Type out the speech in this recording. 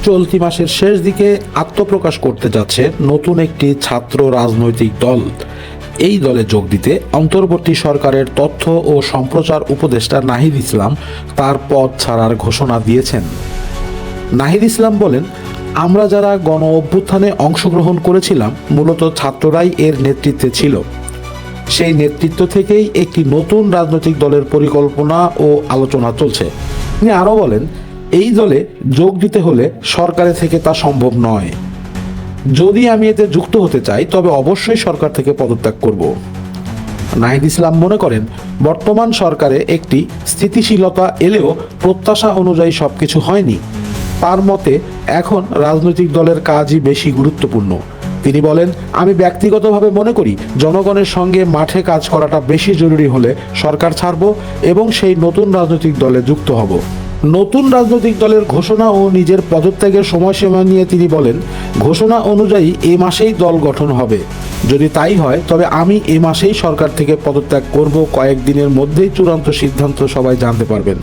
চলতি মাসের শেষ দিকে আত্মপ্রকাশ করতে যাচ্ছে নতুন একটি ছাত্র রাজনৈতিক দল। এই দলে যোগ দিতে অন্তর্বর্তী সরকারের তথ্য ও সম্প্রচার উপদেষ্টা নাহিদ ইসলাম তার পদ ছাড়ার ঘোষণা দিয়েছেন। নাহিদ ইসলাম বলেন, আমরা যারা গণ অভ্যুত্থানে অংশগ্রহণ করেছিলাম মূলত ছাত্ররাই এর নেতৃত্বে ছিল। সেই নেতৃত্ব থেকেই একটি নতুন রাজনৈতিক দলের পরিকল্পনা ও আলোচনা চলছে। তিনি আরও বলেন, এই দলে যোগ দিতে হলে সরকারে থেকে তা সম্ভব নয়। যদি আমি এতে যুক্ত হতে চাই তবে অবশ্যই সরকার থেকে পদত্যাগ করব। নাহিদ ইসলাম মনে করেন, বর্তমান সরকারে একটি স্থিতিশীলতা এলেও প্রত্যাশা অনুযায়ী সবকিছু হয়নি। তার মতে এখন রাজনৈতিক দলের কাজই বেশি গুরুত্বপূর্ণ। তিনি বলেন, আমি ব্যক্তিগতভাবে মনে করি জনগণের সঙ্গে মাঠে কাজ করাটা বেশি জরুরি হলে সরকার ছাড়ব এবং সেই নতুন রাজনৈতিক দলে যুক্ত হব। নতুন রাজনৈতিক দলের ঘোষণা ও নিজের পদত্যাগের সময়সীমা নিয়ে তিনি বলেন, ঘোষণা অনুযায়ী এ মাসেই দল গঠন হবে। যদি তাই হয় তবে আমি এ মাসেই সরকার থেকে পদত্যাগ করব। কয়েকদিনের মধ্যেই চূড়ান্ত সিদ্ধান্ত সবাই জানতে পারবেন।